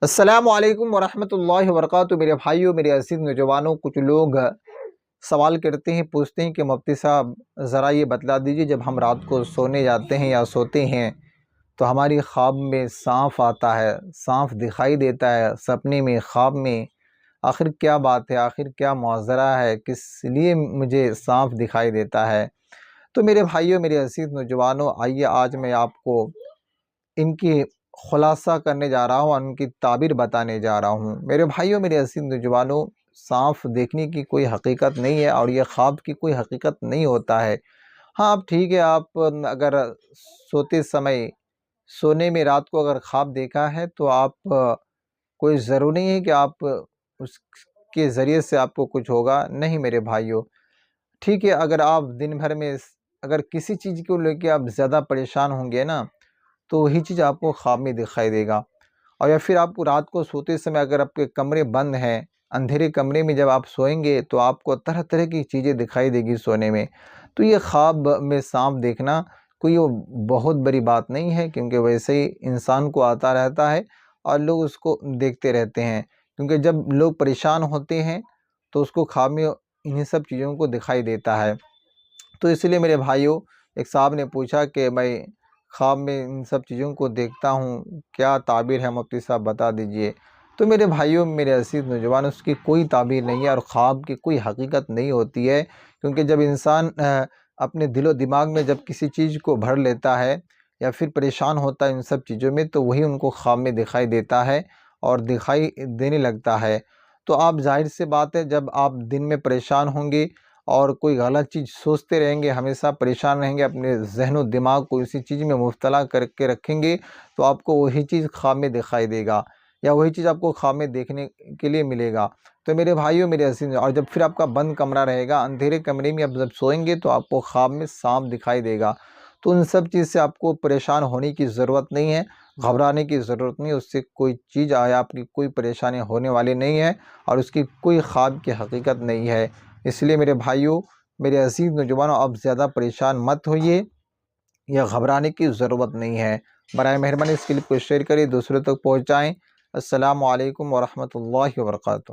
السلام علیکم ورحمۃ اللہ وبرکاتہ۔ میرے بھائیوں، میرے عزیز نوجوانوں، کچھ لوگ سوال کرتے ہیں، پوچھتے ہیں کہ مفتی صاحب ذرا یہ بتلا دیجیے، جب ہم رات کو سونے جاتے ہیں یا سوتے ہیں تو ہماری خواب میں سانپ آتا ہے، سانپ دکھائی دیتا ہے سپنے میں، خواب میں۔ آخر کیا بات ہے؟ آخر کیا معذرہ ہے؟ کس لیے مجھے سانپ دکھائی دیتا ہے؟ تو میرے بھائیوں، میرے عزیز نوجوانوں، آئیے آج میں آپ کو ان کی خلاصہ کرنے جا رہا ہوں اور ان کی تعبیر بتانے جا رہا ہوں۔ میرے بھائیوں، میرے عزیز نوجوانوں، سانپ دیکھنے کی کوئی حقیقت نہیں ہے اور یہ خواب کی کوئی حقیقت نہیں ہوتا ہے۔ ہاں، اب ٹھیک ہے، آپ اگر سوتے سمے سونے میں رات کو اگر خواب دیکھا ہے تو آپ کوئی ضروری نہیں ہے کہ آپ اس کے ذریعے سے آپ کو کچھ ہوگا، نہیں میرے بھائیوں۔ ٹھیک ہے، اگر آپ دن بھر میں اگر کسی چیز کو لے کے آپ زیادہ پریشان ہوں گے نا، تو وہی چیز آپ کو خواب میں دکھائی دے گا۔ اور یا پھر آپ کو رات کو سوتے سمے اگر آپ کے کمرے بند ہیں، اندھیرے کمرے میں جب آپ سوئیں گے تو آپ کو طرح طرح کی چیزیں دکھائی دے گی سونے میں۔ تو یہ خواب میں سانپ دیکھنا کوئی بہت بڑی بات نہیں ہے، کیونکہ ویسے ہی انسان کو آتا رہتا ہے اور لوگ اس کو دیکھتے رہتے ہیں، کیونکہ جب لوگ پریشان ہوتے ہیں تو اس کو خواب میں انہی سب چیزوں کو دکھائی دیتا ہے۔ تو اس لیے میرے بھائیوں، ایک صاحب نے پوچھا کہ میں خواب میں ان سب چیزوں کو دیکھتا ہوں، کیا تعبیر ہے مفتی صاحب بتا دیجئے۔ تو میرے بھائیوں، میرے عزیز نوجوان، اس کی کوئی تعبیر نہیں ہے اور خواب کی کوئی حقیقت نہیں ہوتی ہے، کیونکہ جب انسان اپنے دل و دماغ میں جب کسی چیز کو بھر لیتا ہے یا پھر پریشان ہوتا ہے ان سب چیزوں میں، تو وہی ان کو خواب میں دکھائی دیتا ہے اور دکھائی دینے لگتا ہے۔ تو آپ ظاہر سی بات ہے، جب آپ دن میں پریشان ہوں گے اور کوئی غلط چیز سوچتے رہیں گے، ہمیشہ پریشان رہیں گے، اپنے ذہن و دماغ کو اسی چیز میں مبتلا کر کے رکھیں گے، تو آپ کو وہی چیز خواب میں دکھائی دے گا یا وہی چیز آپ کو خواب میں دیکھنے کے لیے ملے گا۔ تو میرے بھائیوں، میرے عزیز، اور جب پھر آپ کا بند کمرہ رہے گا، اندھیرے کمرے میں آپ جب سوئیں گے تو آپ کو خواب میں سانپ دکھائی دے گا۔ تو ان سب چیز سے آپ کو پریشان ہونے کی ضرورت نہیں ہے، گھبرانے کی ضرورت نہیں، اس سے کوئی چیز آیا آپ کی کوئی پریشانی ہونے والی نہیں ہے اور اس کی کوئی خواب کی حقیقت نہیں ہے۔ اس لیے میرے بھائیوں، میرے عزیز نوجوانوں، اب زیادہ پریشان مت ہوئیے، یا گھبرانے کی ضرورت نہیں ہے۔ برائے مہربانی اس کلپ کو شیئر کریں، دوسروں تک پہنچائیں۔ السلام علیکم ورحمۃ اللہ وبرکاتہ۔